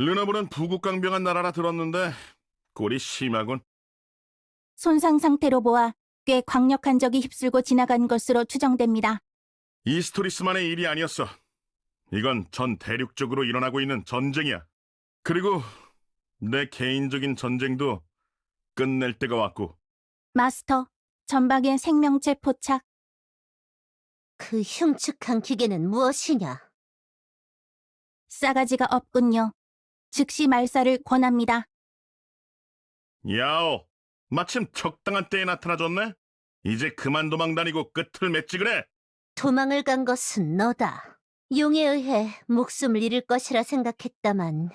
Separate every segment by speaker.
Speaker 1: 르너브는 부국강병한 나라라 들었는데 꼴이 심하군.
Speaker 2: 손상 상태로 보아 꽤 강력한 적이 휩쓸고 지나간 것으로 추정됩니다.
Speaker 1: 이스토리스만의 일이 아니었어. 이건 전 대륙적으로 일어나고 있는 전쟁이야. 그리고 내 개인적인 전쟁도 끝낼 때가 왔고.
Speaker 2: 마스터, 전방의 생명체 포착.
Speaker 3: 그 흉측한 기계는 무엇이냐?
Speaker 2: 싸가지가 없군요. 즉시 말살을 권합니다.
Speaker 1: 야오, 마침 적당한 때에 나타나줬네. 이제 그만 도망 다니고 끝을 맺지 그래.
Speaker 3: 도망을 간 것은 너다. 용에 의해 목숨을 잃을 것이라 생각했다만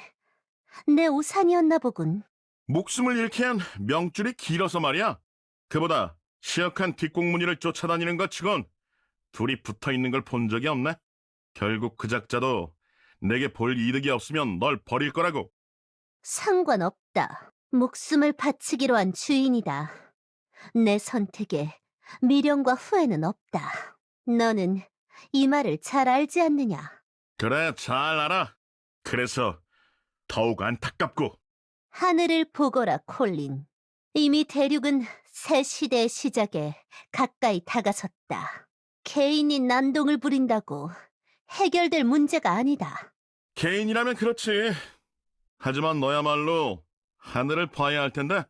Speaker 3: 내 오산이었나 보군.
Speaker 1: 목숨을 잃게 한 명줄이 길어서 말이야. 그보다 시약한 뒷공무니를 쫓아다니는 것 치곤 둘이 붙어있는 걸 본 적이 없네. 결국 그 작자도 내게 볼 이득이 없으면 널 버릴 거라고.
Speaker 3: 상관없다. 목숨을 바치기로 한 주인이다. 내 선택에 미련과 후회는 없다. 너는 이 말을 잘 알지 않느냐?
Speaker 1: 그래, 잘 알아. 그래서 더욱 안타깝고.
Speaker 3: 하늘을 보거라, 콜린. 이미 대륙은 새 시대의 시작에 가까이 다가섰다. 개인이 난동을 부린다고 해결될 문제가 아니다.
Speaker 1: 개인이라면 그렇지. 하지만 너야말로 하늘을 봐야 할 텐데.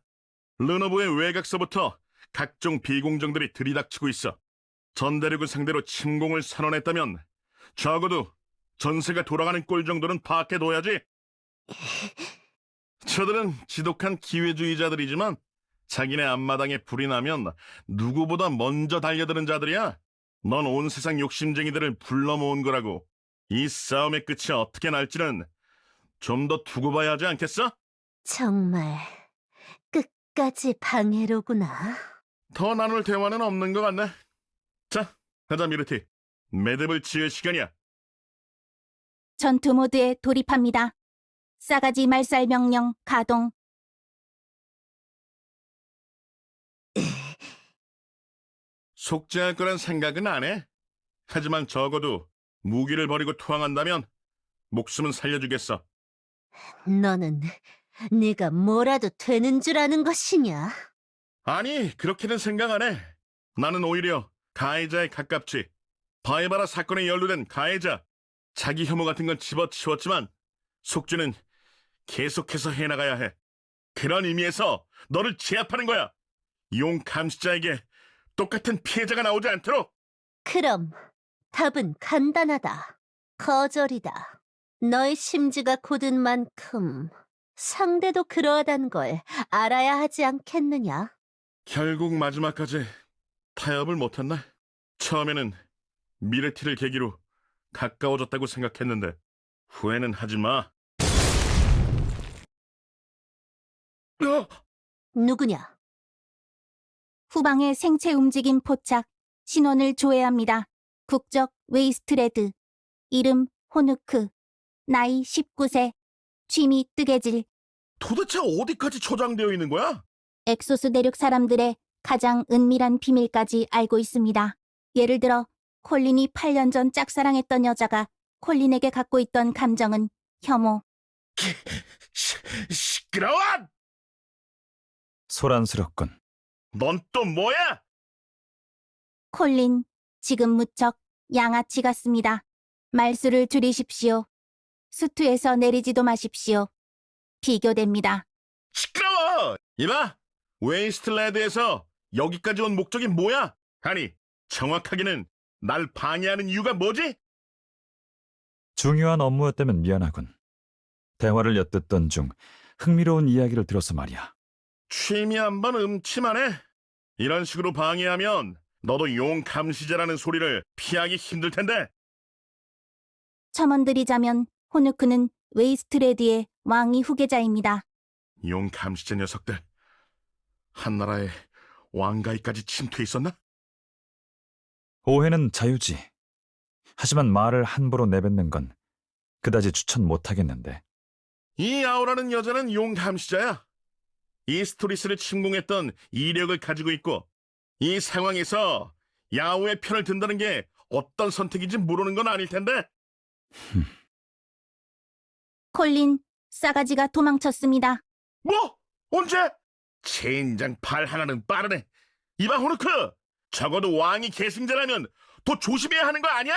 Speaker 1: 르노브의 외곽서부터 각종 비공정들이 들이닥치고 있어. 전 대륙을 상대로 침공을 선언했다면 적어도 전세가 돌아가는 꼴 정도는 파악해둬야지. 저들은 지독한 기회주의자들이지만 자기네 앞마당에 불이 나면 누구보다 먼저 달려드는 자들이야. 넌 온 세상 욕심쟁이들을 불러 모은 거라고. 이 싸움의 끝이 어떻게 날지는 좀 더 두고 봐야 하지 않겠어?
Speaker 3: 정말 끝까지 방해로구나.
Speaker 1: 더 나눌 대화는 없는 것 같네. 자, 가자 미르티. 매듭을 지을 시간이야.
Speaker 2: 전투 모드에 돌입합니다. 싸가지 말살 명령 가동.
Speaker 1: 속죄할 거란 생각은 안 해. 하지만 적어도 무기를 버리고 투항한다면 목숨은 살려주겠어.
Speaker 3: 너는 네가 뭐라도 되는 줄 아는 것이냐?
Speaker 1: 아니, 그렇게는 생각 안 해. 나는 오히려 가해자에 가깝지. 바에바라 사건에 연루된 가해자. 자기 혐오 같은 건 집어치웠지만 속죄는 계속해서 해나가야 해. 그런 의미에서 너를 제압하는 거야. 용 감시자에게 똑같은 피해자가 나오지 않도록.
Speaker 3: 그럼 답은 간단하다. 거절이다. 너의 심지가 곧은 만큼 상대도 그러하다는 걸 알아야 하지 않겠느냐?
Speaker 1: 결국 마지막까지 타협을 못했나? 처음에는 미르티를 계기로 가까워졌다고 생각했는데 후회는 하지 마.
Speaker 3: 누구냐?
Speaker 2: 후방의 생체 움직임 포착. 신원을 조회합니다. 국적 웨이스트레드. 이름 호누크. 나이 19세. 취미 뜨개질.
Speaker 1: 도대체 어디까지 초장되어 있는 거야?
Speaker 2: 엑소스 대륙 사람들의 가장 은밀한 비밀까지 알고 있습니다. 예를 들어 콜린이 8년 전 짝사랑했던 여자가 콜린에게 갖고 있던 감정은 혐오.
Speaker 1: 시끄러워!
Speaker 4: 소란스럽군.
Speaker 1: 넌 또 뭐야?
Speaker 2: 콜린, 지금 무척 양아치 같습니다. 말수를 줄이십시오. 수투에서 내리지도 마십시오. 비교됩니다.
Speaker 1: 시끄러워! 이봐! 웨이스트랜드에서 여기까지 온 목적이 뭐야? 아니, 정확하게는 날 방해하는 이유가 뭐지?
Speaker 4: 중요한 업무였다면 미안하군. 대화를 엿듣던 중 흥미로운 이야기를 들어서 말이야.
Speaker 1: 취미 한번 음침하네. 이런 식으로 방해하면 너도 용 감시자라는 소리를 피하기 힘들 텐데.
Speaker 2: 첨언드리자면 호누크는 웨이스트레드의 왕위 후계자입니다.
Speaker 1: 용 감시자 녀석들. 한나라의 왕가위까지 침투해 있었나?
Speaker 4: 오해는 자유지. 하지만 말을 함부로 내뱉는 건 그다지 추천 못하겠는데.
Speaker 1: 이 아오라는 여자는 용 감시자야. 이스토리스를 침공했던 이력을 가지고 있고 이 상황에서 야오의 편을 든다는 게 어떤 선택인지 모르는 건 아닐 텐데.
Speaker 2: 콜린, 싸가지가 도망쳤습니다.
Speaker 1: 뭐? 언제? 젠장 발 하나는 빠르네. 이봐 호르크, 적어도 왕이 계승자라면 더 조심해야 하는 거 아니야?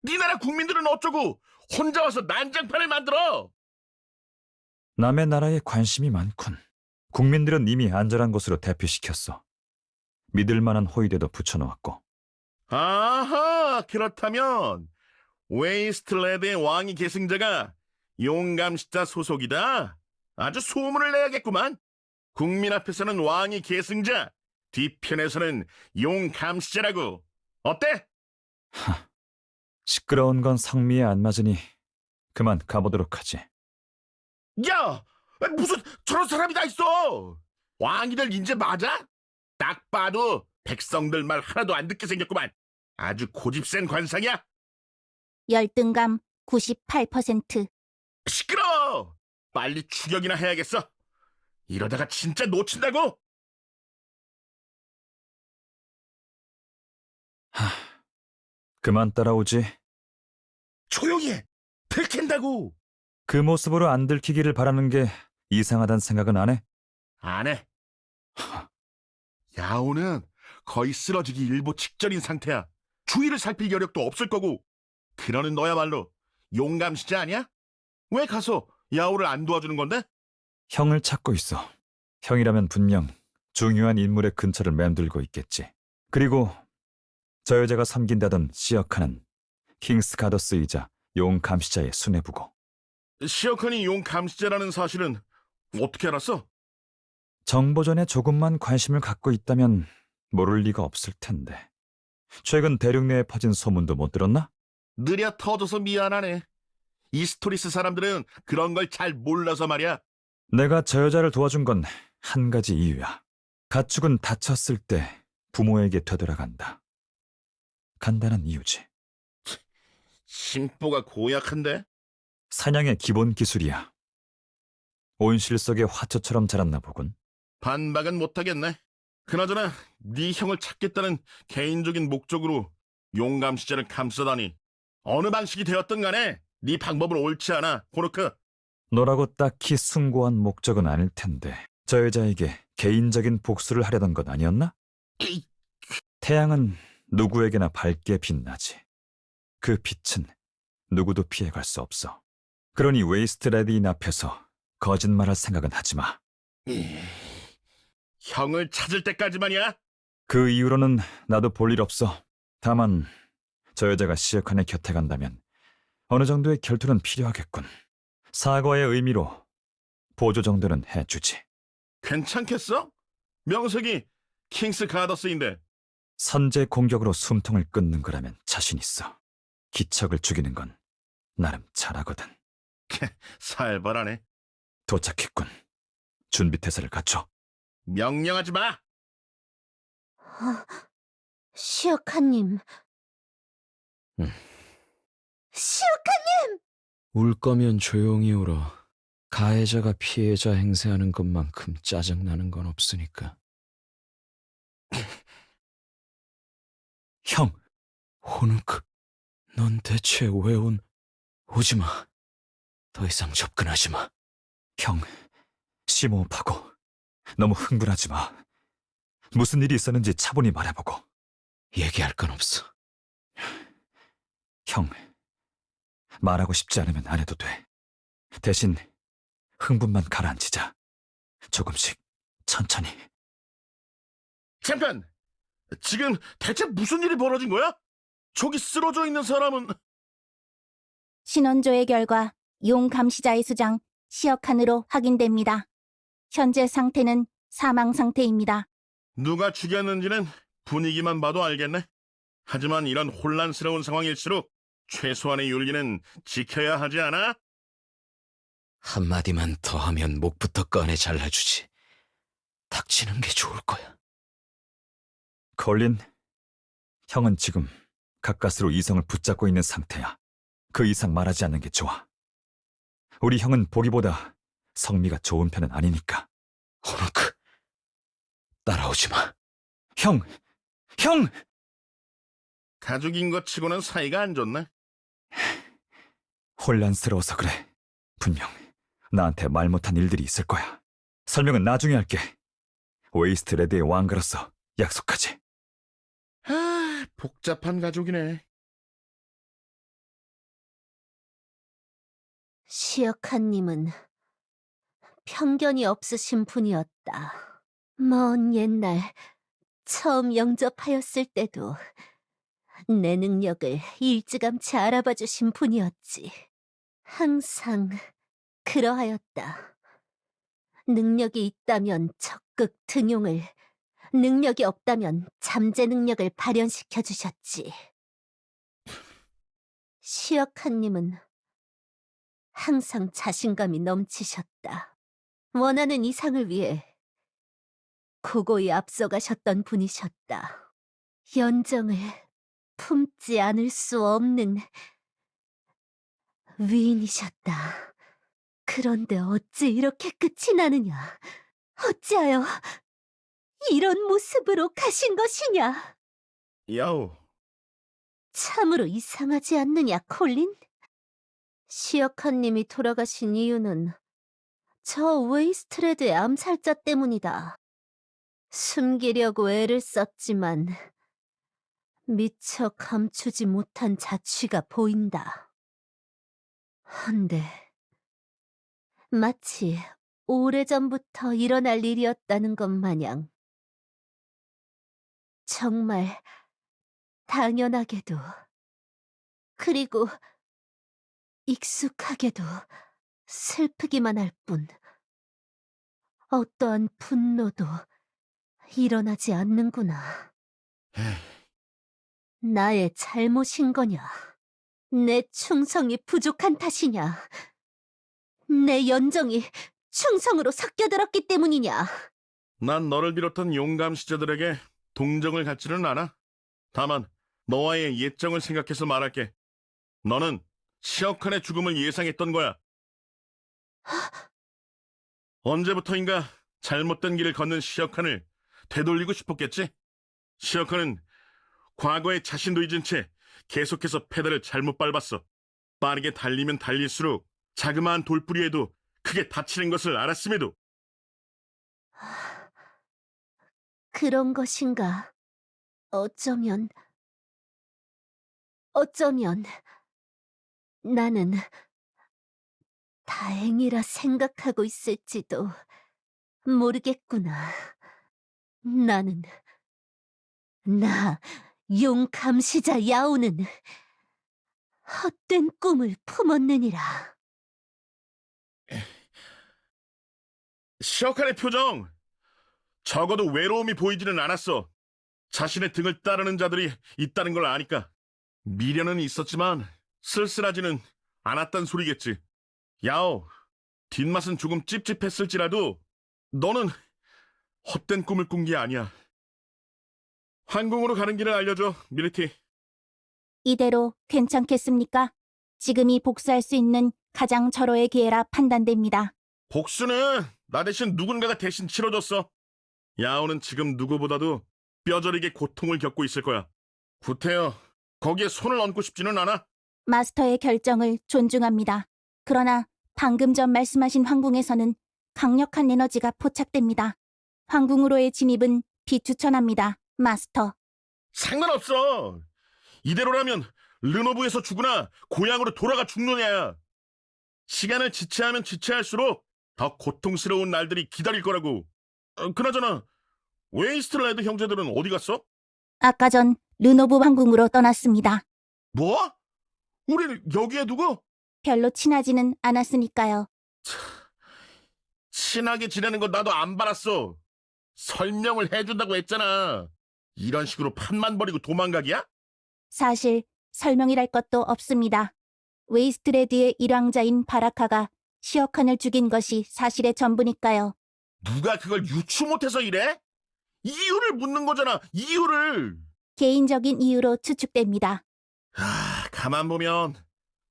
Speaker 1: 네 나라 국민들은 어쩌고 혼자 와서 난장판을 만들어?
Speaker 4: 남의 나라에 관심이 많군. 국민들은 이미 안전한 곳으로 대피시켰어. 믿을 만한 호위대도 붙여놓았고.
Speaker 1: 아하, 그렇다면 웨이스트레드의 왕위 계승자가 용감시자 소속이다. 아주 소문을 내야겠구만. 국민 앞에서는 왕위 계승자, 뒤편에서는 용감시자라고. 어때?
Speaker 4: 시끄러운 건 성미에 안 맞으니 그만 가보도록 하지.
Speaker 1: 야, 무슨 저런 사람이 다 있어? 왕이들 인재 맞아? 딱 봐도 백성들 말 하나도 안 듣게 생겼구만. 아주 고집센 관상이야.
Speaker 2: 열등감 98%.
Speaker 1: 시끄러워! 빨리 추격이나 해야겠어. 이러다가 진짜 놓친다고?
Speaker 4: 그만 따라오지.
Speaker 1: 조용히 해. 들킨다고.
Speaker 4: 그 모습으로 안 들키기를 바라는 게 이상하단 생각은 안 해?
Speaker 1: 안 해. 야오는 거의 쓰러지기 일보 직전인 상태야. 주위를 살필 여력도 없을 거고. 그러는 너야말로 용감시자 아니야? 왜 가서 야오를 안 도와주는 건데?
Speaker 4: 형을 찾고 있어. 형이라면 분명 중요한 인물의 근처를 맴돌고 있겠지. 그리고 저 여자가 섬긴다던 시어카는 킹스 가더스이자 용 감시자의 수뇌부고.
Speaker 1: 시어컨이 용감시자라는 사실은 어떻게 알았어?
Speaker 4: 정보전에 조금만 관심을 갖고 있다면 모를 리가 없을 텐데. 최근 대륙 내에 퍼진 소문도 못 들었나?
Speaker 1: 느려 터져서 미안하네. 이스토리스 사람들은 그런 걸 잘 몰라서 말이야.
Speaker 4: 내가 저 여자를 도와준 건 한 가지 이유야. 가축은 다쳤을 때 부모에게 되돌아간다. 간단한 이유지.
Speaker 1: 심보가 고약한데?
Speaker 4: 사냥의 기본 기술이야. 온실 속의 화초처럼 자랐나 보군.
Speaker 1: 반박은 못하겠네. 그나저나 네 형을 찾겠다는 개인적인 목적으로 용감시자를 감싸다니 어느 방식이 되었든 간에 네 방법은 옳지 않아, 호르크.
Speaker 4: 너라고 딱히 숭고한 목적은 아닐 텐데 저 여자에게 개인적인 복수를 하려던 것 아니었나?
Speaker 1: 에이,
Speaker 4: 태양은 누구에게나 밝게 빛나지. 그 빛은 누구도 피해갈 수 없어. 그러니 웨이스트 레디인 앞에서 거짓말할 생각은 하지 마.
Speaker 1: 형을 찾을 때까지만이야?
Speaker 4: 그 이후로는 나도 볼 일 없어. 다만 저 여자가 시어칸의 곁에 간다면 어느 정도의 결투는 필요하겠군. 사과의 의미로 보조 정도는 해주지.
Speaker 1: 괜찮겠어? 명색이 킹스 가더스인데.
Speaker 4: 선제 공격으로 숨통을 끊는 거라면 자신 있어. 기척을 죽이는 건 나름 잘하거든.
Speaker 1: 살벌하네.
Speaker 4: 도착했군. 준비 태세를 갖춰.
Speaker 1: 명령하지 마.
Speaker 3: 시어카님.
Speaker 5: 응.
Speaker 3: 시어카!
Speaker 5: 울 거면 조용히 울어. 가해자가 피해자 행세하는 것만큼 짜증나는 건 없으니까.
Speaker 4: 형!
Speaker 5: 호누크, 넌 대체 왜 오지 마. 더 이상 접근하지 마.
Speaker 4: 형, 심호흡하고 너무 흥분하지 마. 무슨 일이 있었는지 차분히 말해보고.
Speaker 5: 얘기할 건 없어.
Speaker 4: 형, 말하고 싶지 않으면 안 해도 돼. 대신 흥분만 가라앉히자. 조금씩, 천천히.
Speaker 1: 잠깐! 지금 대체 무슨 일이 벌어진 거야? 저기 쓰러져 있는 사람은...
Speaker 2: 신원조의 결과 용 감시자의 수장 시어칸으로 확인됩니다. 현재 상태는 사망 상태입니다.
Speaker 1: 누가 죽였는지는 분위기만 봐도 알겠네. 하지만 이런 혼란스러운 상황일수록 최소한의 윤리는 지켜야 하지 않아?
Speaker 5: 한마디만 더 하면 목부터 꺼내 잘라주지. 닥치는 게 좋을 거야.
Speaker 4: 콜린, 형은 지금 가까스로 이성을 붙잡고 있는 상태야. 그 이상 말하지 않는 게 좋아. 우리 형은 보기보다 성미가 좋은 편은 아니니까.
Speaker 5: 호누크, 따라오지 마.
Speaker 4: 형! 형!
Speaker 1: 가족인 것 치고는 사이가 안 좋네.
Speaker 4: 혼란스러워서 그래. 분명 나한테 말 못한 일들이 있을 거야. 설명은 나중에 할게. 웨이스트 레드의 왕가로서 약속하지.
Speaker 1: 복잡한 가족이네.
Speaker 3: 시어카님은 편견이 없으신 분이었다. 먼 옛날 처음 영접하였을 때도 내 능력을 일찌감치 알아봐 주신 분이었지. 항상 그러하였다. 능력이 있다면 적극 등용을, 능력이 없다면 잠재 능력을 발현시켜 주셨지. 시어카님은 항상 자신감이 넘치셨다. 원하는 이상을 위해 고고히 앞서가셨던 분이셨다. 연정을 품지 않을 수 없는 위인이셨다. 그런데 어찌 이렇게 끝이 나느냐? 어찌하여 이런 모습으로 가신 것이냐?
Speaker 1: 야오,
Speaker 3: 참으로 이상하지 않느냐, 콜린? 시어카님이 돌아가신 이유는 저 웨이스트레드의 암살자 때문이다. 숨기려고 애를 썼지만 미처 감추지 못한 자취가 보인다. 헌데 마치 오래전부터 일어날 일이었다는 것 마냥 정말 당연하게도 그리고 익숙하게도 슬프기만 할 뿐 어떠한 분노도 일어나지 않는구나. 나의 잘못인 거냐? 내 충성이 부족한 탓이냐? 내 연정이 충성으로 섞여들었기 때문이냐?
Speaker 1: 난 너를 비롯한 용감 시저들에게 동정을 갖지는 않아. 다만 너와의 예정을 생각해서 말할게. 너는 시어칸의 죽음을 예상했던 거야. 언제부터인가 잘못된 길을 걷는 시어칸을 되돌리고 싶었겠지? 시어칸은 과거에 자신도 잊은 채 계속해서 페달을 잘못 밟았어. 빠르게 달리면 달릴수록 자그마한 돌뿌리에도 크게 다치는 것을 알았음에도.
Speaker 3: 그런 것인가? 어쩌면 나는 다행이라 생각하고 있을지도 모르겠구나. 나 용감시자 야오는 헛된 꿈을 품었느니라.
Speaker 1: 시어칸의 표정! 적어도 외로움이 보이지는 않았어. 자신의 등을 따르는 자들이 있다는 걸 아니까. 미련은 있었지만 쓸쓸하지는 않았단 소리겠지. 야오, 뒷맛은 조금 찝찝했을지라도 너는 헛된 꿈을 꾼 게 아니야. 황궁으로 가는 길을 알려줘, 미르티.
Speaker 2: 이대로 괜찮겠습니까? 지금이 복수할 수 있는 가장 절호의 기회라 판단됩니다.
Speaker 1: 복수는 나 대신 누군가가 대신 치러줬어. 야오는 지금 누구보다도 뼈저리게 고통을 겪고 있을 거야. 구태여, 거기에 손을 얹고 싶지는 않아.
Speaker 2: 마스터의 결정을 존중합니다. 그러나 방금 전 말씀하신 황궁에서는 강력한 에너지가 포착됩니다. 황궁으로의 진입은 비추천합니다, 마스터.
Speaker 1: 상관없어. 이대로라면 르노브에서 죽으나 고향으로 돌아가 죽느냐야. 시간을 지체하면 지체할수록 더 고통스러운 날들이 기다릴 거라고. 그나저나 웨이스트레드 형제들은 어디 갔어?
Speaker 2: 아까 전 르노브 황궁으로 떠났습니다.
Speaker 1: 뭐? 우리를 여기에 두고?
Speaker 2: 별로 친하지는 않았으니까요.
Speaker 1: 친하게 지내는 거 나도 안 바랐어. 설명을 해준다고 했잖아. 이런 식으로 판만 버리고 도망가기야?
Speaker 2: 사실 설명이랄 것도 없습니다. 웨이스트레드의 일왕자인 바라카가 시어칸을 죽인 것이 사실의 전부니까요.
Speaker 1: 누가 그걸 유추 못해서 이래? 이유를 묻는 거잖아. 이유를.
Speaker 2: 개인적인 이유로 추측됩니다.
Speaker 1: 가만 보면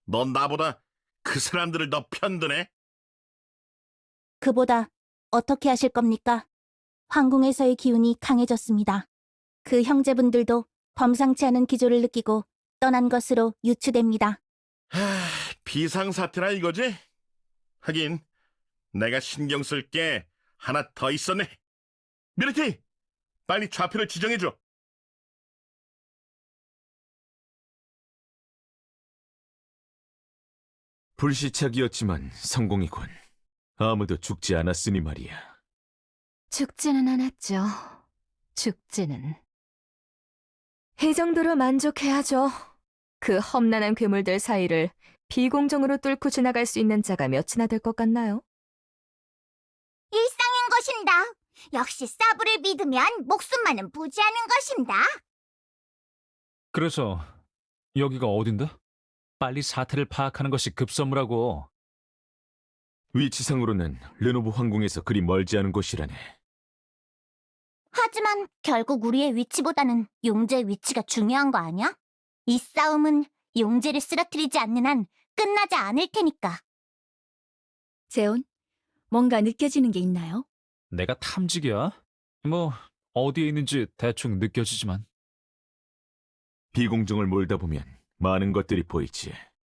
Speaker 1: 넌 나보다 그 사람들을 더 편드네.
Speaker 2: 그보다 어떻게 하실 겁니까? 황궁에서의 기운이 강해졌습니다. 그 형제분들도 범상치 않은 기조를 느끼고 떠난 것으로 유추됩니다.
Speaker 1: 비상사태라 이거지? 하긴 내가 신경 쓸 게 하나 더 있었네. 미르티, 빨리 좌표를 지정해줘.
Speaker 6: 불시착이었지만 성공이군. 아무도 죽지 않았으니 말이야.
Speaker 7: 죽지는 않았죠. 죽지는. 이 정도로 만족해야죠. 그 험난한 괴물들 사이를 비공정으로 뚫고 지나갈 수 있는 자가 몇이나 될 것 같나요?
Speaker 2: 일상인 것입니다. 역시 사부를 믿으면 목숨만은 부지하는 것입니다.
Speaker 8: 그래서 여기가 어딘데? 빨리 사태를 파악하는 것이 급선무라고.
Speaker 6: 위치상으로는 르노브 황궁에서 그리 멀지 않은 곳이라네.
Speaker 2: 하지만 결국 우리의 위치보다는 용제의 위치가 중요한 거 아니야? 이 싸움은 용제를 쓰러뜨리지 않는 한 끝나지 않을 테니까. 재온, 뭔가 느껴지는 게 있나요?
Speaker 8: 내가 탐직이야? 뭐 어디에 있는지 대충 느껴지지만.
Speaker 6: 비공정을 몰다 보면 많은 것들이 보이지.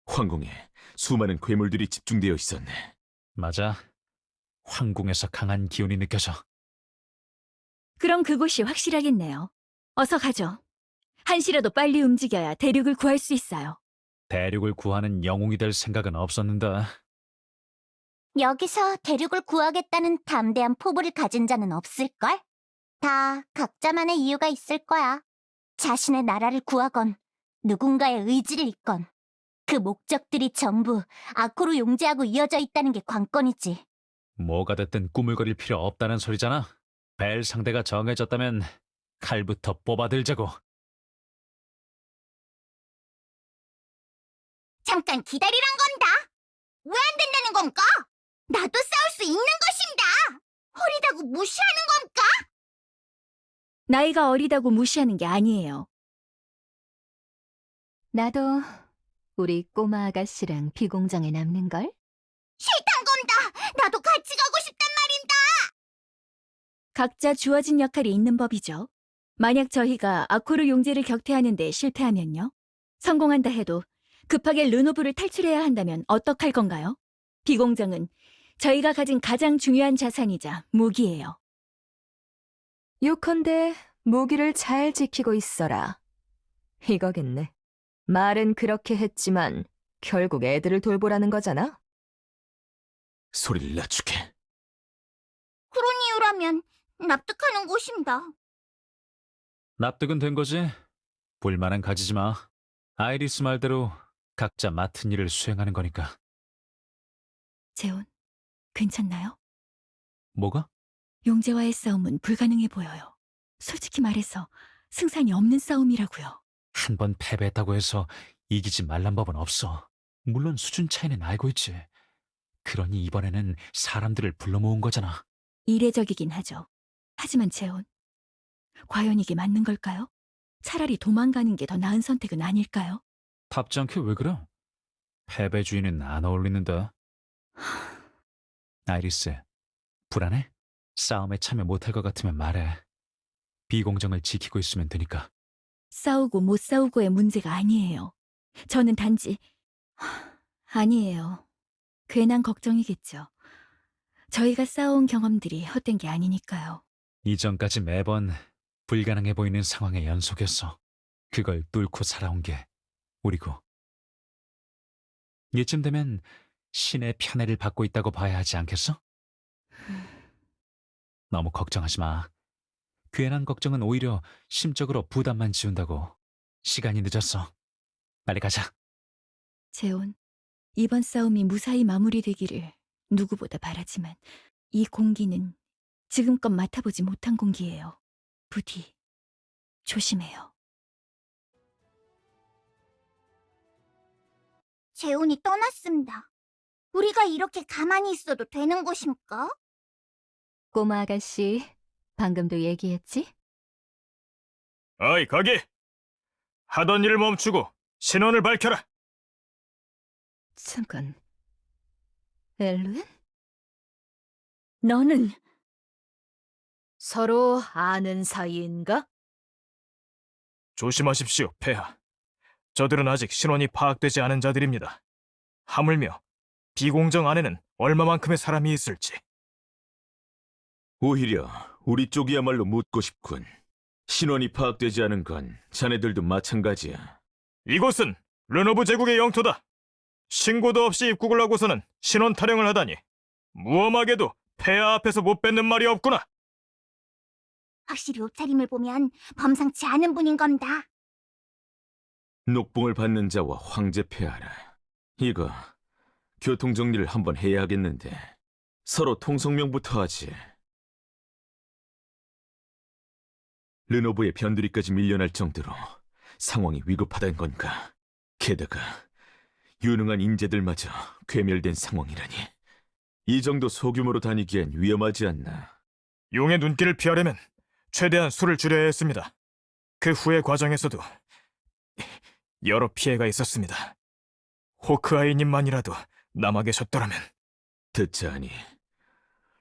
Speaker 6: 황궁에 수많은 괴물들이 집중되어 있었네.
Speaker 8: 맞아. 황궁에서 강한 기운이 느껴져.
Speaker 2: 그럼 그곳이 확실하겠네요. 어서 가죠. 한시라도 빨리 움직여야 대륙을 구할 수 있어요.
Speaker 8: 대륙을 구하는 영웅이 될 생각은 없었는데.
Speaker 2: 여기서 대륙을 구하겠다는 담대한 포부를 가진 자는 없을걸? 다 각자만의 이유가 있을 거야. 자신의 나라를 구하건 누군가의 의지를 잇건 그 목적들이 전부 아코르 용제하고 이어져 있다는 게 관건이지.
Speaker 8: 뭐가 됐든 꾸물거릴 필요 없다는 소리잖아. 벨 상대가 정해졌다면 칼부터 뽑아들자고.
Speaker 2: 잠깐 기다리란 건다. 왜 안 된다는 건가? 나도 싸울 수 있는 것입니다. 어리다고 무시하는 건가? 나이가 어리다고 무시하는 게 아니에요.
Speaker 7: 나도 우리 꼬마 아가씨랑 비공정에 남는걸?
Speaker 2: 싫단 건다. 나도 같이 가고 싶단 말입니다. 각자 주어진 역할이 있는 법이죠. 만약 저희가 아코르 용제를 격퇴하는 데 실패하면요? 성공한다 해도 급하게 르노브를 탈출해야 한다면 어떡할 건가요? 비공정은 저희가 가진 가장 중요한 자산이자 무기예요.
Speaker 7: 요컨대 무기를 잘 지키고 있어라. 이거겠네. 말은 그렇게 했지만 결국 애들을 돌보라는 거잖아?
Speaker 6: 소리를 낮추게.
Speaker 2: 그런 이유라면 납득하는 것입니다.
Speaker 8: 납득은 된 거지? 불만은 가지지 마. 아이리스 말대로 각자 맡은 일을 수행하는 거니까.
Speaker 2: 재온, 괜찮나요?
Speaker 8: 뭐가?
Speaker 2: 용제와의 싸움은 불가능해 보여요. 솔직히 말해서 승산이 없는 싸움이라고요.
Speaker 8: 한 번 패배했다고 해서 이기지 말란 법은 없어. 물론 수준 차이는 알고 있지. 그러니 이번에는 사람들을 불러 모은 거잖아.
Speaker 2: 이례적이긴 하죠. 하지만 재온, 과연 이게 맞는 걸까요? 차라리 도망가는 게 더 나은 선택은 아닐까요?
Speaker 8: 답지 않게 왜 그래? 패배주의는 안 어울리는데. 아이리스, 불안해? 싸움에 참여 못할 것 같으면 말해. 비공정을 지키고 있으면 되니까.
Speaker 2: 싸우고 못 싸우고의 문제가 아니에요. 저는 단지... 아니에요. 괜한 걱정이겠죠. 저희가 싸워온 경험들이 헛된 게 아니니까요.
Speaker 8: 이전까지 매번 불가능해 보이는 상황의 연속이었어. 그걸 뚫고 살아온 게 우리고. 이쯤 되면 신의 편애를 받고 있다고 봐야 하지 않겠어? 너무 걱정하지 마. 괜한 걱정은 오히려 심적으로 부담만 지운다고. 시간이 늦었어. 빨리 가자.
Speaker 2: 재온, 이번 싸움이 무사히 마무리되기를 누구보다 바라지만 이 공기는 지금껏 맡아보지 못한 공기예요. 부디 조심해요. 재온이 떠났습니다. 우리가 이렇게 가만히 있어도 되는 것입니까?
Speaker 7: 꼬마 아가씨, 방금도 얘기했지?
Speaker 9: 어이, 거기! 하던 일을 멈추고 신원을 밝혀라!
Speaker 7: 잠깐, 엘루엔?
Speaker 2: 너는
Speaker 7: 서로 아는 사이인가?
Speaker 9: 조심하십시오, 폐하. 저들은 아직 신원이 파악되지 않은 자들입니다. 하물며 비공정 안에는 얼마만큼의 사람이 있을지.
Speaker 6: 오히려 우리 쪽이야말로 묻고 싶군. 신원이 파악되지 않은 건 자네들도 마찬가지야.
Speaker 9: 이곳은 르노브 제국의 영토다. 신고도 없이 입국을 하고서는 신원 타령을 하다니 무엄하게도 폐하 앞에서 못 뱉는 말이 없구나.
Speaker 2: 확실히 옷차림을 보면 범상치 않은 분인 겁니다.
Speaker 6: 녹봉을 받는 자와 황제 폐하라. 이거 교통 정리를 한번 해야겠는데 서로 통성명부터 하지. 르노브의 변두리까지 밀려날 정도로 상황이 위급하다는 건가. 게다가 유능한 인재들마저 괴멸된 상황이라니. 이 정도 소규모로 다니기엔 위험하지 않나.
Speaker 9: 용의 눈길을 피하려면 최대한 수를 줄여야 했습니다. 그 후의 과정에서도 여러 피해가 있었습니다. 호크아이님만이라도 남아 계셨더라면.
Speaker 6: 듣자하니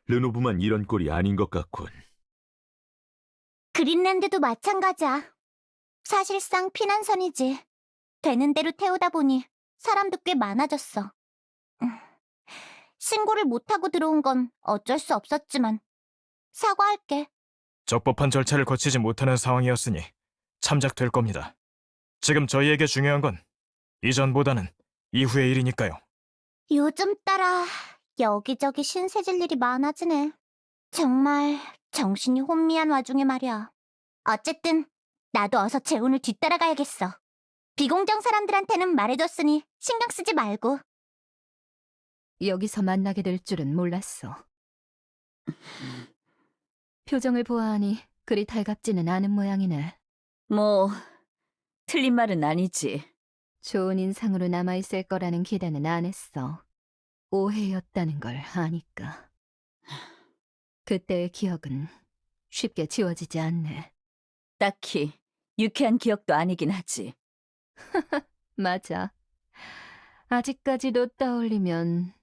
Speaker 6: 르노브만 이런 꼴이 아닌 것 같군.
Speaker 2: 그린랜드도 마찬가지야. 사실상 피난선이지. 되는 대로 태우다 보니 사람도 꽤 많아졌어. 신고를 못하고 들어온 건 어쩔 수 없었지만 사과할게.
Speaker 9: 적법한 절차를 거치지 못하는 상황이었으니 참작될 겁니다. 지금 저희에게 중요한 건 이전보다는 이후의 일이니까요.
Speaker 2: 요즘 따라 여기저기 신세질 일이 많아지네. 정말 정신이 혼미한 와중에 말이야. 어쨌든 나도 어서 재혼을 뒤따라가야겠어. 비공정 사람들한테는 말해뒀으니 신경 쓰지 말고.
Speaker 7: 여기서 만나게 될 줄은 몰랐어. 표정을 보아하니 그리 달갑지는 않은 모양이네.
Speaker 3: 뭐 틀린 말은 아니지.
Speaker 7: 좋은 인상으로 남아있을 거라는 기대는 안 했어. 오해였다는 걸 아니까. 그때의 기억은 쉽게 지워지지 않네.
Speaker 3: 딱히 유쾌한 기억도 아니긴 하지.
Speaker 7: 맞아. 아직까지도 떠올리면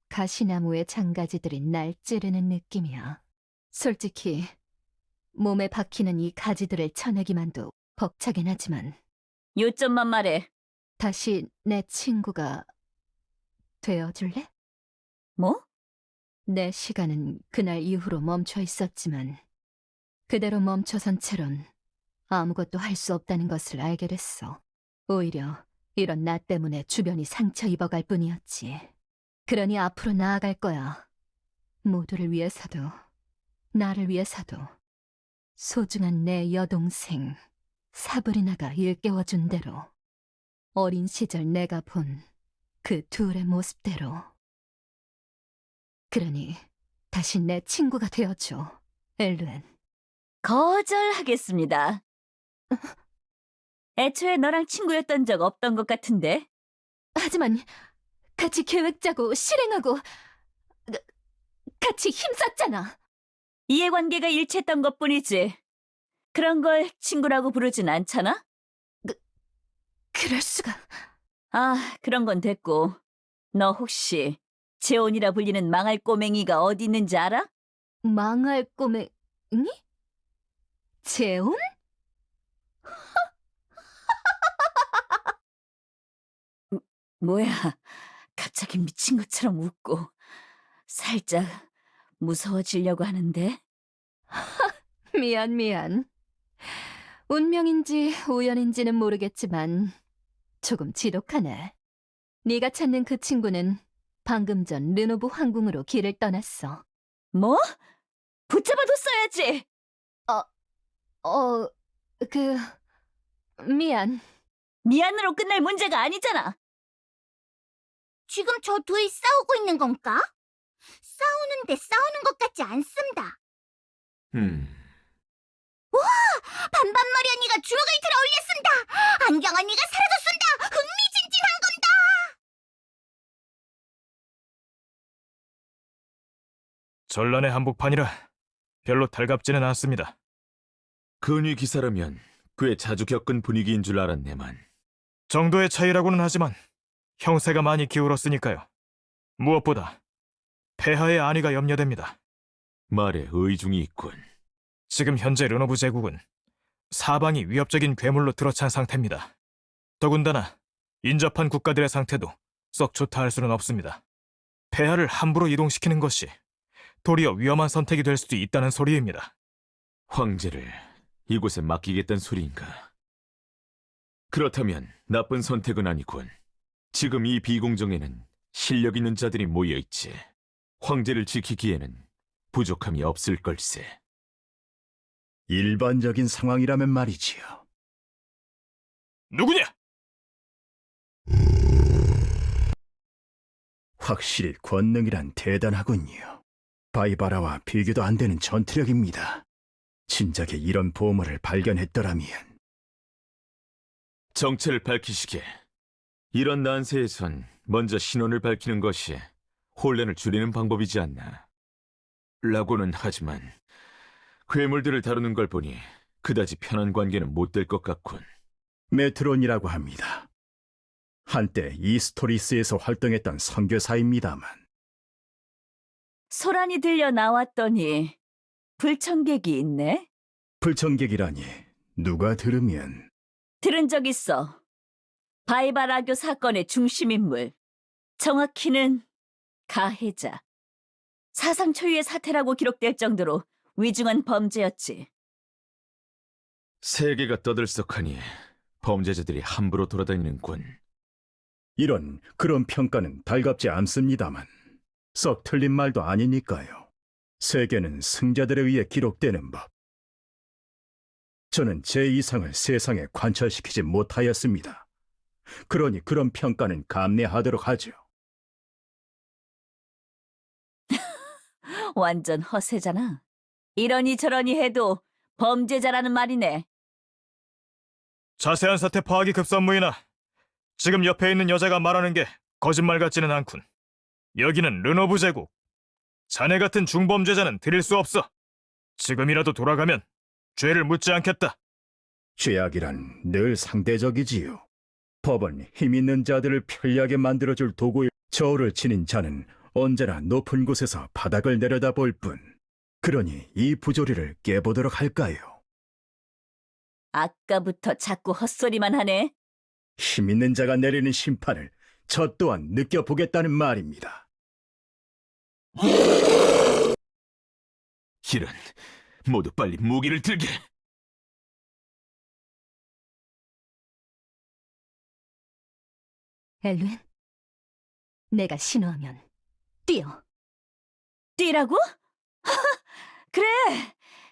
Speaker 7: 가시나무의 장가지들이 날 찌르는 느낌이야. 솔직히 몸에 박히는 이 가지들을 쳐내기만도 벅차긴 하지만
Speaker 3: 요점만 말해.
Speaker 7: 다시 내 친구가 되어줄래?
Speaker 3: 뭐?
Speaker 7: 내 시간은 그날 이후로 멈춰 있었지만 그대로 멈춰선 채론 아무것도 할 수 없다는 것을 알게 됐어. 오히려 이런 나 때문에 주변이 상처 입어갈 뿐이었지. 그러니 앞으로 나아갈 거야. 모두를 위해서도 나를 위해서도 소중한 내 여동생 사브리나가 일깨워준 대로 어린 시절 내가 본 그 둘의 모습대로. 그러니 다시 내 친구가 되어줘, 엘루엔.
Speaker 3: 거절하겠습니다. 애초에 너랑 친구였던 적 없던 것 같은데.
Speaker 7: 하지만 같이 계획 짜고 실행하고 같이 힘썼잖아.
Speaker 3: 이해관계가 일치했던 것뿐이지. 그런 걸 친구라고 부르진 않잖아?
Speaker 7: 그럴 수가.
Speaker 3: 아, 그런 건 됐고. 너 혹시 재혼이라 불리는 망할 꼬맹이가 어디 있는지 알아?
Speaker 7: 망할 꼬맹이? 재혼?
Speaker 3: 뭐야, 갑자기 미친 것처럼 웃고 살짝 무서워지려고 하는데?
Speaker 7: 미안. 운명인지 우연인지는 모르겠지만 조금 지독하네. 네가 찾는 그 친구는 방금 전 르노브 황궁으로 길을 떠났어.
Speaker 3: 뭐? 붙잡아뒀어야지!
Speaker 7: 미안.
Speaker 3: 미안으로 끝날 문제가 아니잖아!
Speaker 2: 지금 저 둘이 싸우고 있는 건가? 싸우는데 싸우는 것 같지 않습니다. 반반 머리 언니가 주먹을 들어 올렸습니다. 안경 언니가 사라졌습니다. 흥미진진한 건다.
Speaker 9: 전란의 한복판이라 별로 달갑지는 않습니다.
Speaker 6: 근위 기사라면 꽤 자주 겪은 분위기인 줄 알았네만.
Speaker 9: 정도의 차이라고는 하지만 형세가 많이 기울었으니까요. 무엇보다 폐하의 안위가 염려됩니다.
Speaker 6: 말에 의중이 있군.
Speaker 9: 지금 현재 르노브 제국은 사방이 위협적인 괴물로 들어찬 상태입니다. 더군다나 인접한 국가들의 상태도 썩 좋다 할 수는 없습니다. 폐하를 함부로 이동시키는 것이 도리어 위험한 선택이 될 수도 있다는 소리입니다.
Speaker 6: 황제를 이곳에 맡기겠다는 소리인가? 그렇다면 나쁜 선택은 아니군. 지금 이 비공정에는 실력 있는 자들이 모여 있지. 황제를 지키기에는 부족함이 없을 걸세.
Speaker 10: 일반적인 상황이라면 말이지요.
Speaker 9: 누구냐?
Speaker 10: 확실히 권능이란 대단하군요. 바이바라와 비교도 안 되는 전투력입니다. 진작에 이런 보물을 발견했더라면.
Speaker 6: 정체를 밝히시게. 이런 난세에선 먼저 신원을 밝히는 것이 혼란을 줄이는 방법이지 않나. 라고는 하지만 괴물들을 다루는 걸 보니 그다지 편한 관계는 못 될 것 같군.
Speaker 10: 메트론이라고 합니다. 한때 이스토리스에서 활동했던 선교사입니다만.
Speaker 2: 소란이 들려 나왔더니 불청객이 있네?
Speaker 10: 불청객이라니 누가 들으면.
Speaker 2: 들은 적 있어. 바이바라교 사건의 중심인물. 정확히는 가해자. 사상 초유의 사태라고 기록될 정도로 위중한 범죄였지.
Speaker 6: 세계가 떠들썩하니 범죄자들이 함부로 돌아다니는군.
Speaker 10: 그런 평가는 달갑지 않습니다만 썩 틀린 말도 아니니까요. 세계는 승자들에 의해 기록되는 법. 저는 제 이상을 세상에 관철시키지 못하였습니다. 그러니 그런 평가는 감내하도록 하죠.
Speaker 2: 완전 허세잖아. 이러니 저러니 해도 범죄자라는 말이네.
Speaker 9: 자세한 사태 파악이 급선무이나 지금 옆에 있는 여자가 말하는 게 거짓말 같지는 않군. 여기는 르노브 제국. 자네 같은 중범죄자는 드릴 수 없어. 지금이라도 돌아가면 죄를 묻지 않겠다.
Speaker 10: 죄악이란 늘 상대적이지요. 법은 힘 있는 자들을 편리하게 만들어줄 도구일. 저울을 지닌 자는 언제나 높은 곳에서 바닥을 내려다볼 뿐. 그러니 이 부조리를 깨보도록 할까요?
Speaker 2: 아까부터 자꾸 헛소리만 하네.
Speaker 10: 힘 있는 자가 내리는 심판을 저 또한 느껴보겠다는 말입니다.
Speaker 6: 이런, 모두 빨리 무기를 들게.
Speaker 3: 엘룬, 내가 신호하면 뛰어.
Speaker 2: 뛰라고? 그래.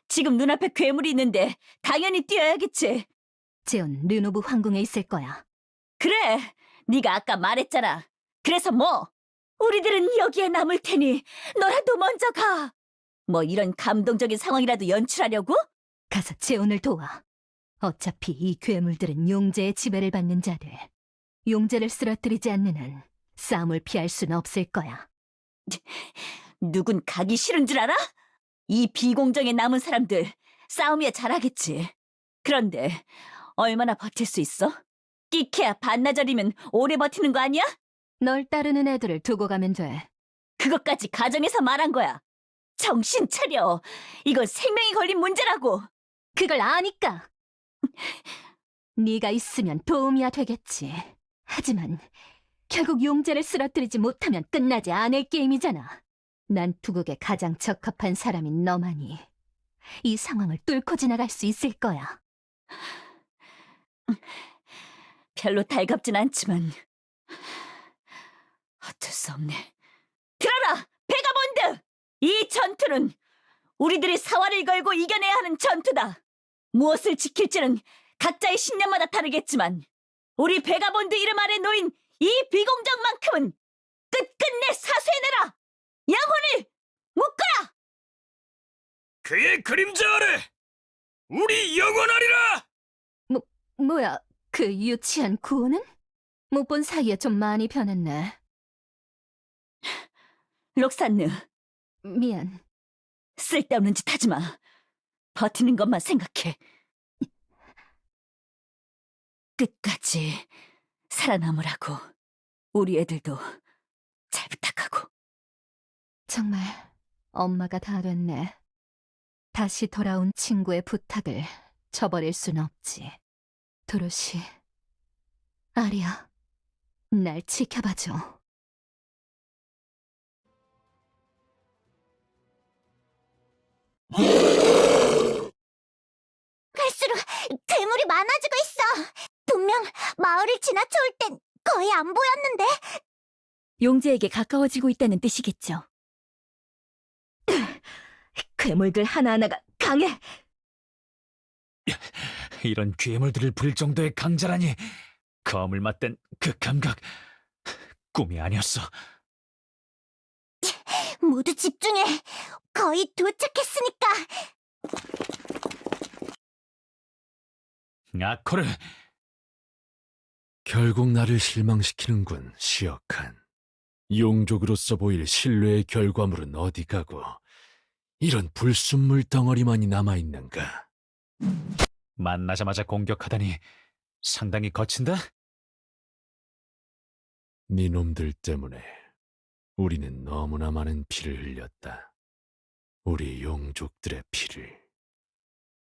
Speaker 2: 지금 눈앞에 괴물이 있는데 당연히 뛰어야겠지.
Speaker 3: 제온 르노브 황궁에 있을 거야.
Speaker 2: 그래. 네가 아까 말했잖아. 그래서 뭐? 우리들은 여기에 남을 테니 너라도 먼저 가. 뭐 이런 감동적인 상황이라도 연출하려고?
Speaker 3: 가서 제온을 도와. 어차피 이 괴물들은 용제의 지배를 받는 자들. 용제를 쓰러뜨리지 않는 한 싸움을 피할 수는 없을 거야.
Speaker 2: 누군 가기 싫은 줄 알아? 이 비공정에 남은 사람들 싸움이야 잘하겠지. 그런데 얼마나 버틸 수 있어? 끼케야 반나절이면 오래 버티는 거 아니야?
Speaker 3: 널 따르는 애들을 두고 가면 돼.
Speaker 2: 그것까지 가정에서 말한 거야. 정신 차려. 이건 생명이 걸린 문제라고.
Speaker 3: 그걸 아니까. 네가 있으면 도움이야 되겠지. 하지만 결국 용제를 쓰러뜨리지 못하면 끝나지 않을 게임이잖아. 난 투국에 가장 적합한 사람인 너만이 이 상황을 뚫고 지나갈 수 있을 거야.
Speaker 2: 별로 달갑진 않지만 어쩔 수 없네. 들어라, 베가본드! 이 전투는 우리들이 사활을 걸고 이겨내야 하는 전투다. 무엇을 지킬지는 각자의 신념마다 다르겠지만 우리 베가본드 이름 아래 놓인 이 비공정만큼은 끝끝내 사수해내라! 영혼을 묶어라!
Speaker 9: 그의 그림자 아래 우리 영원하리라!
Speaker 3: 뭐야, 그 유치한 구호는? 못 본 사이에 좀 많이 변했네.
Speaker 2: 록산느,
Speaker 3: 미안.
Speaker 2: 쓸데없는 짓 하지 마. 버티는 것만 생각해. 끝까지 살아남으라고. 우리 애들도 잘 부탁하고.
Speaker 3: 정말 엄마가 다 됐네. 다시 돌아온 친구의 부탁을 저버릴 순 없지. 도로시, 아리야, 날 지켜봐줘.
Speaker 2: 갈수록 괴물이 많아지고 있어. 분명 마을을 지나쳐올 땐 거의 안 보였는데. 용제에게 가까워지고 있다는 뜻이겠죠.
Speaker 7: 괴물들 하나하나가 강해.
Speaker 8: 이런 괴물들을 부릴 정도의 강자라니. 검을 맞댄 그 감각, 꿈이 아니었어.
Speaker 2: 모두 집중해. 거의 도착했으니까.
Speaker 8: 아코르,
Speaker 5: 결국 나를 실망시키는군, 시역한. 용족으로서 보일 신뢰의 결과물은 어디 가고 이런 불순물 덩어리만이 남아있는가?
Speaker 8: 만나자마자 공격하다니 상당히 거친다?
Speaker 5: 네 놈들 때문에 우리는 너무나 많은 피를 흘렸다. 우리 용족들의 피를.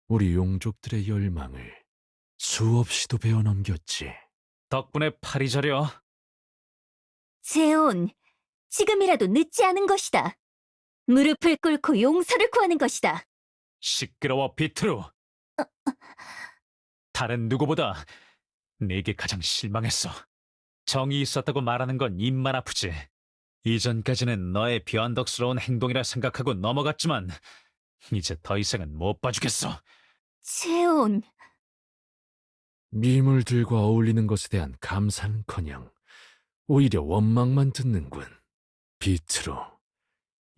Speaker 5: 우리 용족들의 열망을 수없이도 베어넘겼지.
Speaker 8: 덕분에 팔이 저려.
Speaker 2: 제온, 지금이라도 늦지 않은 것이다. 무릎을 꿇고 용서를 구하는 것이다.
Speaker 8: 시끄러워, 비트루. 다른 누구보다 내게 가장 실망했어. 정이 있었다고 말하는 건 입만 아프지. 이전까지는 너의 변덕스러운 행동이라 생각하고 넘어갔지만 이제 더 이상은 못 봐주겠어.
Speaker 2: 제온,
Speaker 5: 미물들과 어울리는 것에 대한 감사는커녕 오히려 원망만 듣는군. 비트로,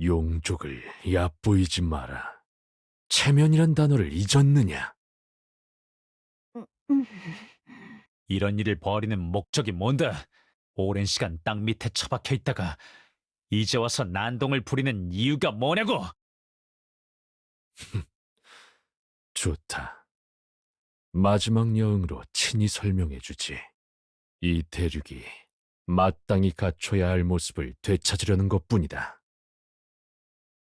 Speaker 5: 용족을 얕보이지 마라. 체면이란 단어를 잊었느냐?
Speaker 8: 이런 일을 벌이는 목적이 뭔데? 오랜 시간 땅 밑에 처박혀 있다가 이제 와서 난동을 부리는 이유가 뭐냐고?
Speaker 5: 좋다. 마지막 여흥으로 친히 설명해주지. 이 대륙이 마땅히 갖춰야 할 모습을 되찾으려는 것뿐이다.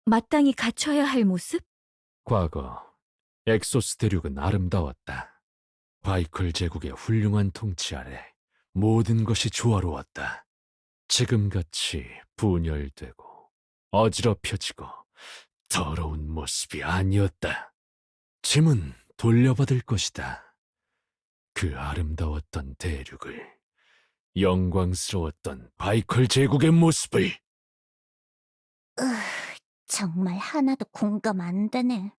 Speaker 2: 마땅히 갖춰야 할 모습?
Speaker 5: 과거 엑소스 대륙은 아름다웠다. 바이컬 제국의 훌륭한 통치 아래 모든 것이 조화로웠다. 지금같이 분열되고 어지럽혀지고 더러운 모습이 아니었다. 짐은 돌려받을 것이다. 그 아름다웠던 대륙을, 영광스러웠던 바이컬 제국의 모습을.
Speaker 2: 정말 하나도 공감 안 되네.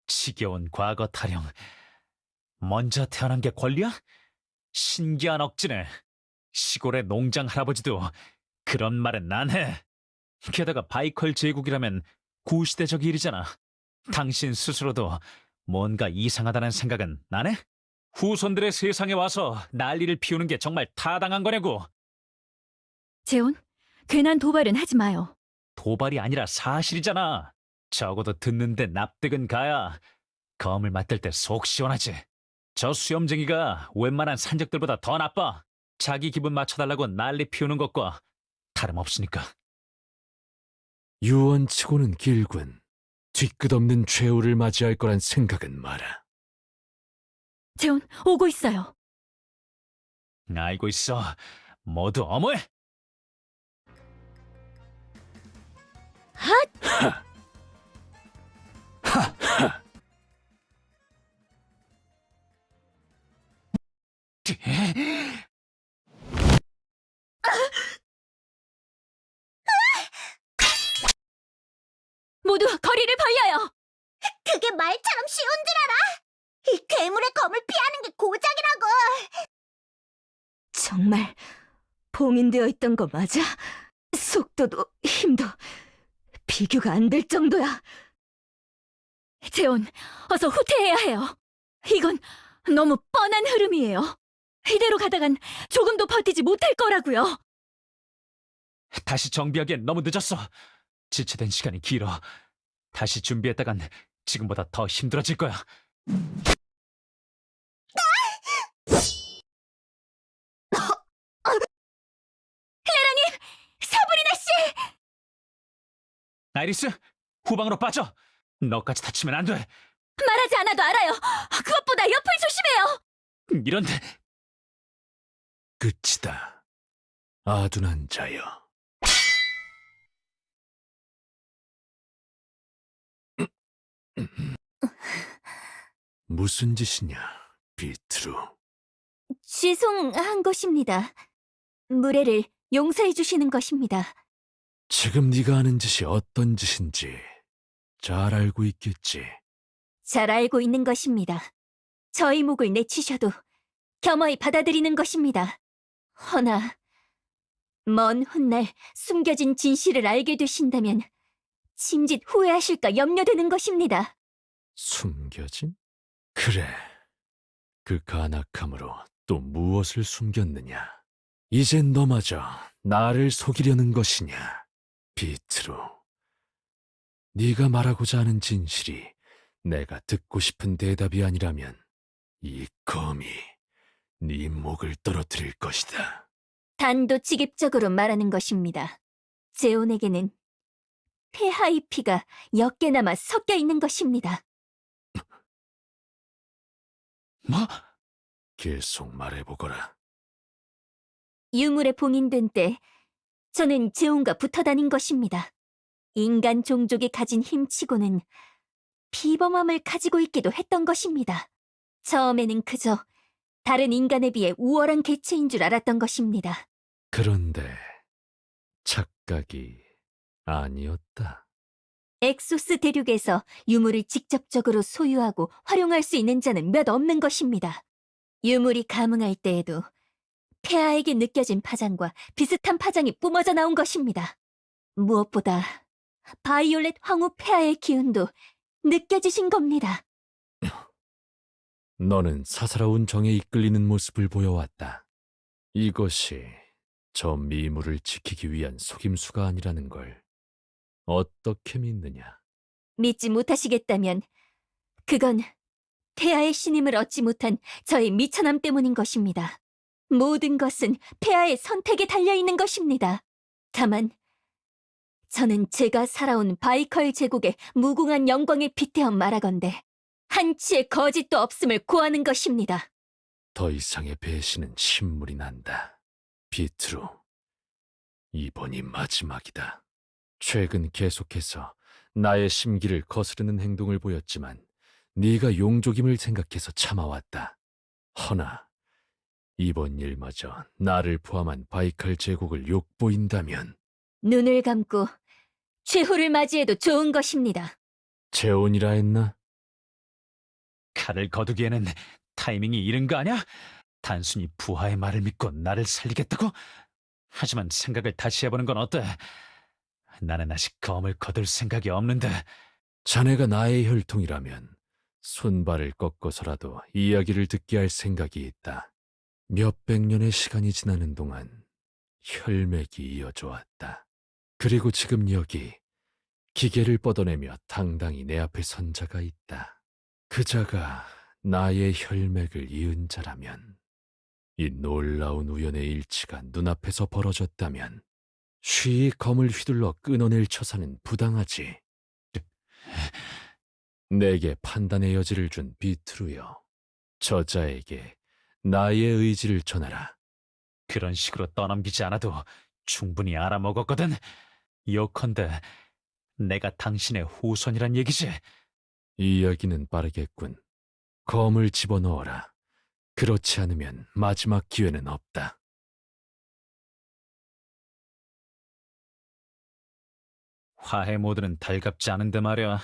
Speaker 8: 지겨운 과거 타령. 먼저 태어난 게 권리야? 신기한 억지네. 시골의 농장 할아버지도 그런 말은 안 해. 게다가 바이컬 제국이라면 구시대적 일이잖아. 당신 스스로도 뭔가 이상하다는 생각은 안 해? 후손들의 세상에 와서 난리를 피우는 게 정말 타당한 거냐고.
Speaker 2: 제온, 괜한 도발은 하지 마요.
Speaker 8: 도발이 아니라 사실이잖아. 적어도 듣는데 납득은 가야 검을 맞들 때 속 시원하지. 저 수염쟁이가 웬만한 산적들보다 더 나빠. 자기 기분 맞춰달라고 난리 피우는 것과 다름없으니까.
Speaker 5: 유언치고는 길군. 뒤끝없는 최후를 맞이할 거란 생각은 마라.
Speaker 2: 제온, 오고 있어요.
Speaker 8: 알고 있어. 모두 어머해.
Speaker 2: 모두 거리를 벌려요. 그게 말처럼 쉬운 줄 알아? 이 괴물의 검을 피하는 게 고작이라고.
Speaker 7: 정말 봉인되어 있던 거 맞아? 속도도 힘도 비교가 안 될 정도야.
Speaker 2: 제온, 어서 후퇴해야 해요. 이건 너무 뻔한 흐름이에요. 이대로 가다간 조금도 버티지 못할 거라고요.
Speaker 8: 다시 정비하기엔 너무 늦었어. 지체된 시간이 길어. 다시 준비했다간 지금보다 더 힘들어질 거야.
Speaker 2: 사브리나 씨!
Speaker 8: 아이리스, 후방으로 빠져. 너까지 다치면 안 돼.
Speaker 2: 말하지 않아도 알아요. 그것보다 옆을 조심해요.
Speaker 8: 이런
Speaker 5: 끝이다. 아둔한 자여.
Speaker 6: 무슨 짓이냐, 비트루?
Speaker 2: 죄송한 것입니다. 무례를 용서해 주시는 것입니다.
Speaker 6: 지금 네가 하는 짓이 어떤 짓인지 잘 알고 있겠지.
Speaker 2: 잘 알고 있는 것입니다. 저희 목을 내치셔도 겸허히 받아들이는 것입니다. 허나 먼 훗날 숨겨진 진실을 알게 되신다면 짐짓 후회하실까 염려되는 것입니다.
Speaker 6: 숨겨진? 그래. 그 간악함으로 또 무엇을 숨겼느냐? 이젠 너마저 나를 속이려는 것이냐, 비트루? 네가 말하고자 하는 진실이 내가 듣고 싶은 대답이 아니라면 이 검이 네 목을 떨어뜨릴 것이다.
Speaker 2: 단도직입적으로 말하는 것입니다. 제온에게는 폐하의 피가 옅게나마 섞여 있는 것입니다.
Speaker 6: 뭐? 계속 말해보거라.
Speaker 2: 유물에 봉인된 때 저는 제온과 붙어 다닌 것입니다. 인간 종족이 가진 힘치고는 비범함을 가지고 있기도 했던 것입니다. 처음에는 그저 다른 인간에 비해 우월한 개체인 줄 알았던 것입니다.
Speaker 6: 그런데 착각이 아니었다.
Speaker 2: 엑소스 대륙에서 유물을 직접적으로 소유하고 활용할 수 있는 자는 몇 없는 것입니다. 유물이 감응할 때에도 폐하에게 느껴진 파장과 비슷한 파장이 뿜어져 나온 것입니다. 무엇보다 바이올렛 황후 폐하의 기운도 느껴지신 겁니다.
Speaker 6: 너는 사사로운 정에 이끌리는 모습을 보여왔다. 이것이 저 미물을 지키기 위한 속임수가 아니라는 걸 어떻게 믿느냐?
Speaker 2: 믿지 못하시겠다면 그건 폐하의 신임을 얻지 못한 저의 미천함 때문인 것입니다. 모든 것은 폐하의 선택에 달려있는 것입니다. 다만 저는 제가 살아온 바이컬 제국의 무궁한 영광에 빗대어 말하건대 한치의 거짓도 없음을 고하는 것입니다.
Speaker 6: 더 이상의 배신은 신물이 난다. 비트루, 이번이 마지막이다. 최근 계속해서 나의 심기를 거스르는 행동을 보였지만 네가 용족임을 생각해서 참아왔다. 허나 이번 일마저 나를 포함한 바이칼 제국을 욕보인다면
Speaker 2: 눈을 감고 최후를 맞이해도 좋은 것입니다.
Speaker 6: 재혼이라 했나?
Speaker 8: 칼을 거두기에는 타이밍이 이른 거 아냐? 단순히 부하의 말을 믿고 나를 살리겠다고? 하지만 생각을 다시 해보는 건 어때? 나는 아직 검을 거둘 생각이 없는데.
Speaker 6: 자네가 나의 혈통이라면 손발을 꺾어서라도 이야기를 듣게 할 생각이 있다. 몇백 년의 시간이 지나는 동안 혈맥이 이어져 왔다. 그리고 지금 여기 기계를 뻗어내며 당당히 내 앞에 선 자가 있다. 그 자가 나의 혈맥을 이은 자라면, 이 놀라운 우연의 일치가 눈앞에서 벌어졌다면 쉬이 검을 휘둘러 끊어낼 처사는 부당하지. 내게 판단의 여지를 준 비트루여, 저자에게 나의 의지를 전하라.
Speaker 8: 그런 식으로 떠넘기지 않아도 충분히 알아먹었거든. 요컨대 내가 당신의 후손이란 얘기지.
Speaker 6: 이야기는 빠르겠군. 검을 집어넣어라. 그렇지 않으면 마지막 기회는 없다.
Speaker 8: 화해 모드는 달갑지 않은데 말이야.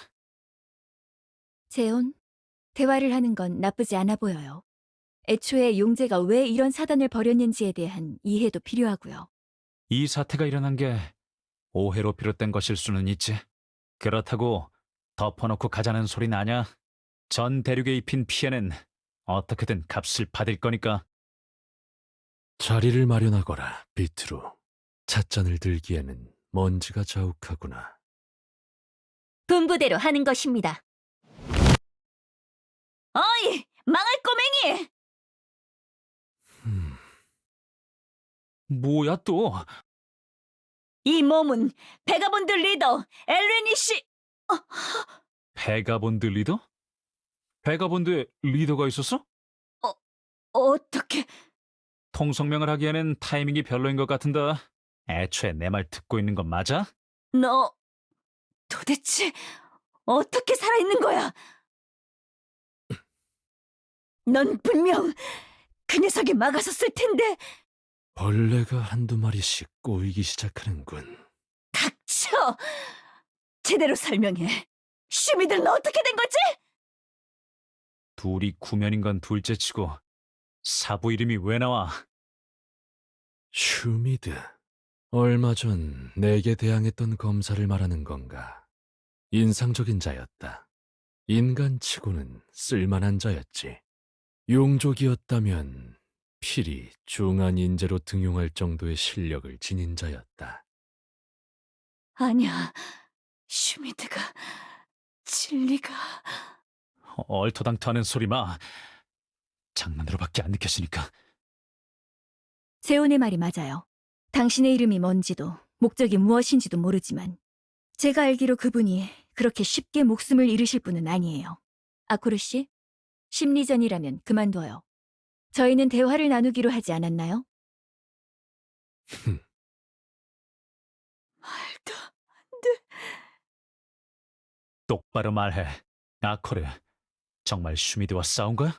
Speaker 2: 재온, 대화를 하는 건 나쁘지 않아 보여요. 애초에 용제가 왜 이런 사단을 벌였는지에 대한 이해도 필요하고요.
Speaker 8: 이 사태가 일어난 게 오해로 비롯된 것일 수는 있지. 그렇다고 덮어놓고 가자는 소린 아냐. 전 대륙에 입힌 피해는 어떻게든 값을 받을 거니까.
Speaker 6: 자리를 마련하거라, 비트루. 찻잔을 들기에는 먼지가 자욱하구나.
Speaker 2: 분부대로 하는 것입니다. 어이! 망할 꼬맹이!
Speaker 8: 뭐야 또?
Speaker 2: 이 몸은 베가본드 리더 엘레니 씨!
Speaker 8: 베가본드 리더? 베가본드에 리더가 있었어?
Speaker 2: 어떻게...
Speaker 8: 통성명을 하기에는 타이밍이 별로인 것 같은데. 애초에 내 말 듣고 있는 건 맞아?
Speaker 2: 너... 도대체 어떻게 살아있는 거야? 넌 분명 그 녀석이 막아섰을 텐데.
Speaker 5: 벌레가 한두 마리씩 꼬이기 시작하는군.
Speaker 2: 닥쳐! 제대로 설명해. 슈미들은 어떻게 된 거지?
Speaker 8: 둘이 구면인 건 둘째치고 사부 이름이 왜 나와?
Speaker 5: 슈미드. 얼마 전 내게 대항했던 검사를 말하는 건가? 인상적인 자였다. 인간치고는 쓸만한 자였지. 용족이었다면 필히 중한 인재로 등용할 정도의 실력을 지닌 자였다.
Speaker 2: 아니야. 슈미드가 진리가...
Speaker 8: 얼토당토하는 소리 마. 장난으로밖에 안 느껴지니까.
Speaker 2: 재혼의 말이 맞아요. 당신의 이름이 뭔지도 목적이 무엇인지도 모르지만 제가 알기로 그분이 그렇게 쉽게 목숨을 잃으실 분은 아니에요. 아코르 씨, 심리전이라면 그만둬요. 저희는 대화를 나누기로 하지 않았나요? 말도 안 돼.
Speaker 8: 똑바로 말해. 아코르, 정말 슈미드와 싸운 거야?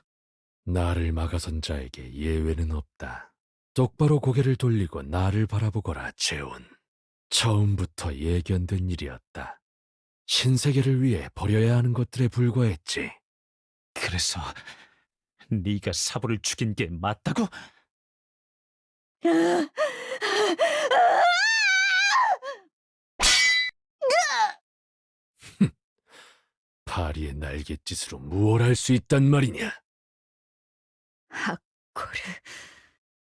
Speaker 5: 나를 막아선 자에게 예외는 없다. 똑바로 고개를 돌리고 나를 바라보거라, 재온. 처음부터 예견된 일이었다. 신세계를 위해 버려야 하는 것들에 불과했지.
Speaker 8: 그래서 네가 사부를 죽인 게 맞다고?
Speaker 5: 파리의 날갯짓으로 무얼 할 수 있단 말이냐?
Speaker 2: 아코르,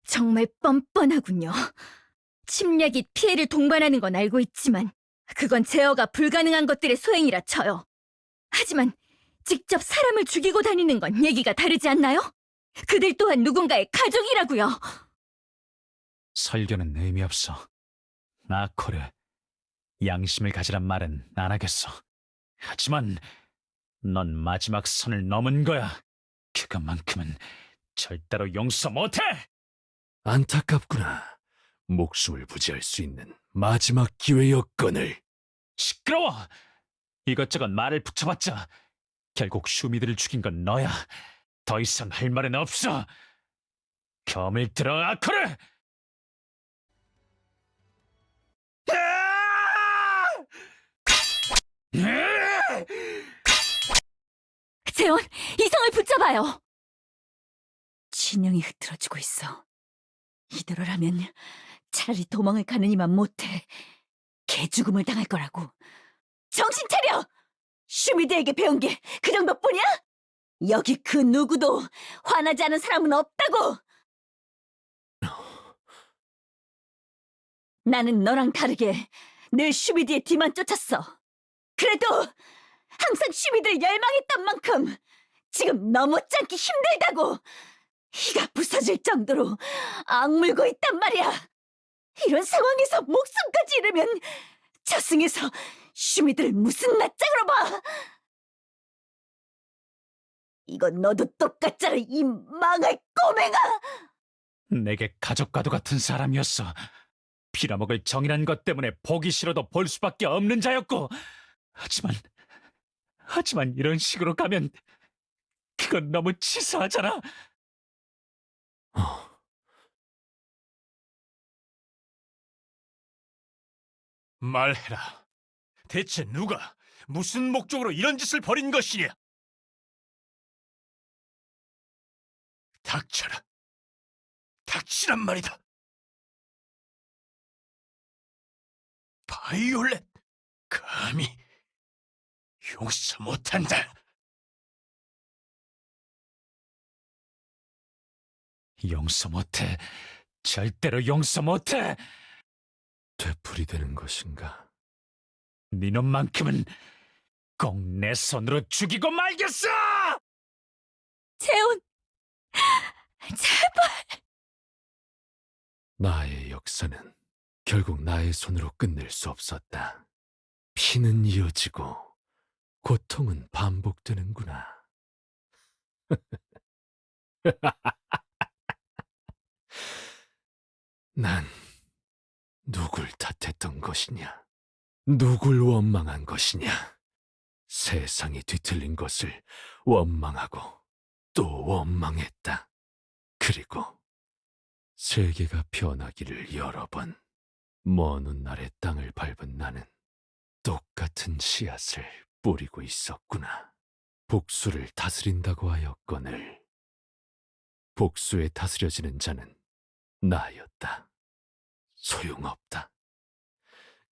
Speaker 2: 정말 뻔뻔하군요. 침략이 피해를 동반하는 건 알고 있지만 그건 제어가 불가능한 것들의 소행이라 쳐요. 하지만 직접 사람을 죽이고 다니는 건 얘기가 다르지 않나요? 그들 또한 누군가의 가족이라고요.
Speaker 8: 설교는 의미 없어. 아코르, 양심을 가지란 말은 안 하겠어. 하지만 넌 마지막 선을 넘은 거야. 그것만큼은 절대로 용서 못해!
Speaker 5: 안타깝구나. 목숨을 부지할 수 있는 마지막 기회였건을.
Speaker 8: 시끄러워! 이것저것 말을 붙여봤자 결국 슈미드를 죽인 건 너야. 더 이상 할 말은 없어. 검을 들어, 아코르!
Speaker 2: 재원, 이성을 붙잡아요. 진영이 흐트러지고 있어. 이대로라면 차라리 도망을 가느니만 못해 개죽음을 당할 거라고. 정신 차려! 슈미드에게 배운 게 그 정도뿐이야? 여기 그 누구도 화나지 않은 사람은 없다고! 나는 너랑 다르게 늘 슈미드의 뒤만 쫓았어. 그래도 항상 슈미드를 열망했던 만큼 지금 너무짱기 힘들다고! 이가 부서질 정도로 악물고 있단 말이야! 이런 상황에서 목숨까지 잃으면 저승에서 슈미드를 무슨 낯짝으로 봐! 이건 너도 똑같잖아, 이 망할 꼬맹아!
Speaker 8: 내게 가족과도 같은 사람이었어. 빌어먹을 정이란 것 때문에 보기 싫어도 볼 수밖에 없는 자였고. 하지만 이런 식으로 가면 그건 너무 치사하잖아.
Speaker 9: 말해라. 대체 누가 무슨 목적으로 이런 짓을 벌인 것이냐? 닥쳐라. 닥치란 말이다. 바이올렛, 감히 용서 못한다.
Speaker 8: 용서 못해. 절대로 용서 못해.
Speaker 5: 되풀이되는 것인가?
Speaker 8: 네 놈만큼은 꼭 내 손으로 죽이고 말겠어!
Speaker 2: 재훈! 제발!
Speaker 5: 나의 역사는 결국 나의 손으로 끝낼 수 없었다. 피는 이어지고 고통은 반복되는구나. 난 누굴 탓했던 것이냐? 누굴 원망한 것이냐? 세상이 뒤틀린 것을 원망하고 또 원망했다. 그리고 세계가 변하기를 여러 번 먼 훗날의 땅을 밟은 나는 똑같은 씨앗을 뿌리고 있었구나. 복수를 다스린다고 하였거늘 복수에 다스려지는 자는 나였다. 소용없다.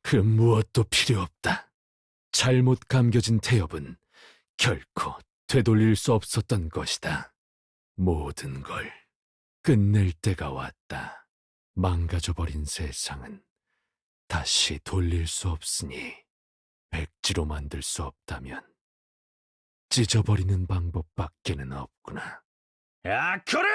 Speaker 5: 그 무엇도 필요 없다. 잘못 감겨진 태엽은 결코 되돌릴 수 없었던 것이다. 모든 걸 끝낼 때가 왔다. 망가져버린 세상은 다시 돌릴 수 없으니 백지로 만들 수 없다면 찢어버리는 방법밖에는 없구나.
Speaker 6: 야, 그래!